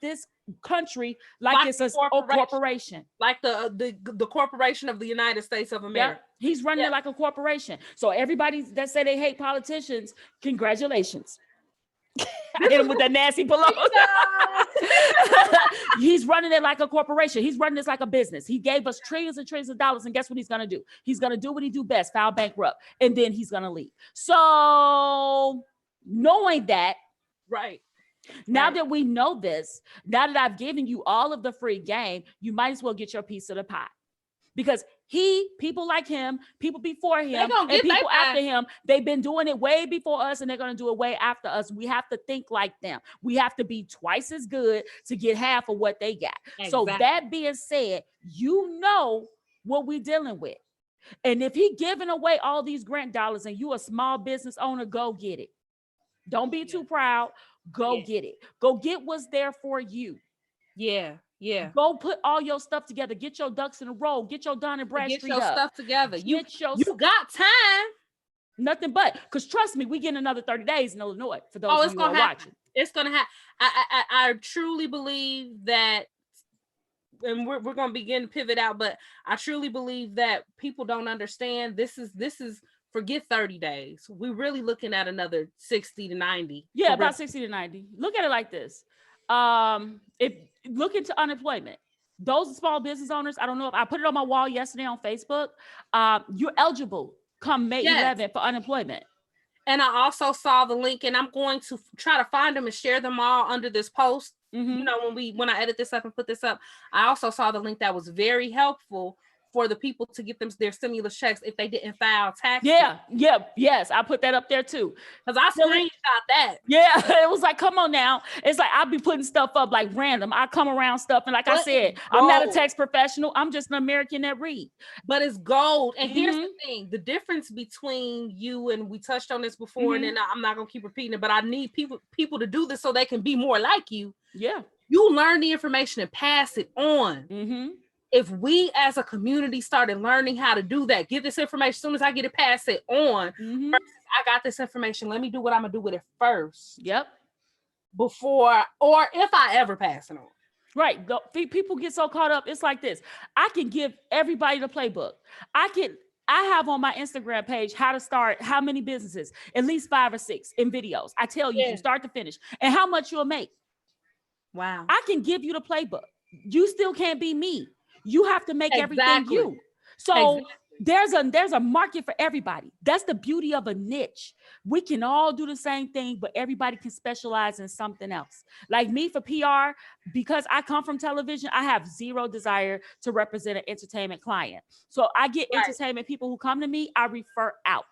this country like it's a corporation. Like the corporation of the United States of America. Yeah. He's running it like a corporation. So everybody that say they hate politicians, congratulations. I hit him with that nasty pillow. He's running it like a corporation. He's running this like a business. He gave us trillions and trillions of dollars, and guess what he's gonna do? He's gonna do what he do best, file bankrupt, and then he's gonna leave. So knowing that, now that we know this, now that I've given you all of the free game, you might as well get your piece of the pie. Because people like him, people before him, and people after him, they've been doing it way before us, and they're going to do it way after us. We have to think like them. We have to be twice as good to get half of what they got. Exactly. So that being said, what we're dealing with. And if he giving away all these grant dollars and you a small business owner, go get it. Don't be too proud. Go get it. Go get what's there for you. Yeah. Go put all your stuff together. Get your ducks in a row. Get your Dun and Bradstreet Get your stuff together. You got time. Nothing but, because trust me, we get another 30 days in Illinois for those who are watching. It's gonna happen. I truly believe that, and we're gonna begin to pivot out, but I truly believe that people don't understand. This is forget 30 days. We're really looking at another 60 to 90. Yeah, about 60 to 90. Look at it like this. If look into unemployment, those small business owners, I don't know if I put it on my wall yesterday on Facebook. You're eligible come May 11th for unemployment. And I also saw the link, and I'm going to try to find them and share them all under this post. When I edit this up and put this up, I also saw the link that was very helpful for the people to get them their stimulus checks if they didn't file taxes. Yes, I put that up there too. Because I screenshot that. Yeah, it was like, come on now. It's like I'll be putting stuff up like random. I come around stuff, and like I said, I'm not a tax professional. I'm just an American that read. But it's gold. And here's the thing: the difference between you, and we touched on this before, and then I'm not gonna keep repeating it, but I need people to do this so they can be more like you. Yeah, you learn the information and pass it on. If we as a community started learning how to do that, give this information as soon as I get it, pass it on. Versus, I got this information. Let me do what I'm gonna do with it first. Before, or if I ever pass it on. Right. People get so caught up. It's like this. I can give everybody the playbook. I have on my Instagram page how to start how many businesses, at least 5 or 6 in videos. I tell you from start to finish and how much you'll make. Wow. I can give you the playbook. You still can't be me. You have to make everything you. So there's a market for everybody. That's the beauty of a niche. We can all do the same thing, but everybody can specialize in something else. Like me for PR, because I come from television, I have zero desire to represent an entertainment client. So I get Right. entertainment people who come to me, I refer out.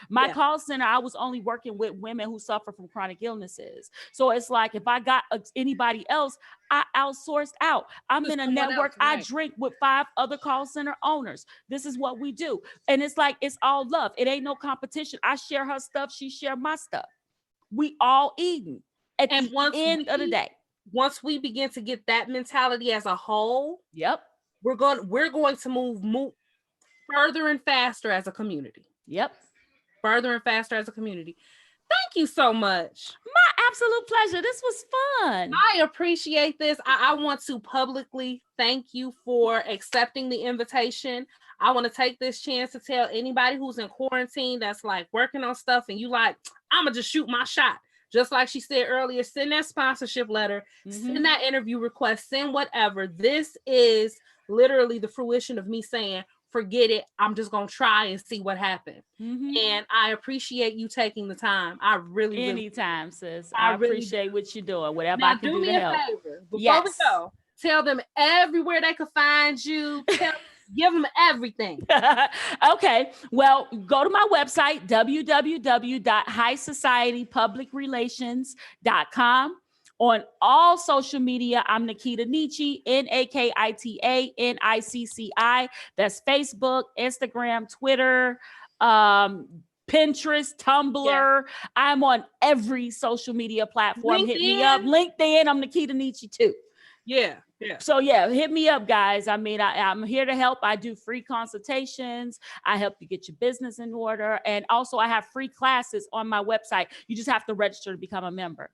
My Yeah. call center, I was only working with women who suffer from chronic illnesses. So it's like if I got anybody else, I outsourced out. I'm To in a someone network. else, I right. drink with 5 other call center owners. This is what we do. And it's like, it's all love. It ain't no competition. I share her stuff. She share my stuff. We all eating at And the end of the day. once we begin to get that mentality as a whole, Yep. we're going to move further and faster as a community. Yep. Further and faster as a community. Thank you so much. My absolute pleasure. This was fun. I appreciate this. I want to publicly thank you for accepting the invitation. I want to take this chance to tell anybody who's in quarantine that's like working on stuff and you like, I'm gonna just shoot my shot. Just like she said earlier, send that sponsorship letter, send that interview request, send whatever. This is literally the fruition of me saying, forget it. I'm just going to try and see what happens. And I appreciate you taking the time. I really, anytime, sis. I appreciate what you're doing. Whatever now, I can do to help. favor. Before we go, tell them everywhere they can find you. Give them everything. Okay. Well, go to my website, www.highsocietypublicrelations.com. On all social media, I'm Nakita Nicci, Nakita Nicci. That's Facebook, Instagram, Twitter, Pinterest, Tumblr. I'm on every social media platform. Hit me up. LinkedIn, I'm Nakita Nicci too. Yeah. So hit me up, guys. I mean, I'm here to help. I do free consultations. I help you get your business in order. And also I have free classes on my website. You just have to register to become a member.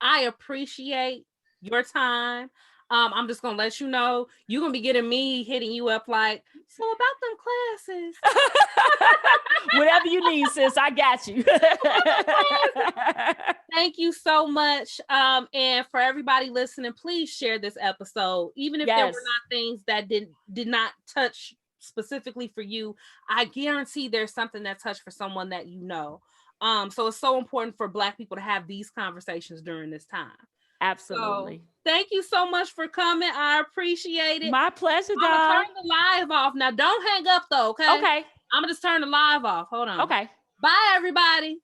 I appreciate your time. I'm just gonna let you know you're gonna be getting me hitting you up like, so about them classes. Whatever you need, sis, I got you. Thank you so much. And for everybody listening, please share this episode, even if there were not things that did not touch specifically for you. I guarantee there's something that touched for someone that you know. So it's so important for Black people to have these conversations during this time. Absolutely. So, thank you so much for coming. I appreciate it. My pleasure, dog. I'm gonna turn the live off now. Don't hang up though, okay? Okay. I'm gonna just turn the live off. Hold on. Okay. Bye, everybody.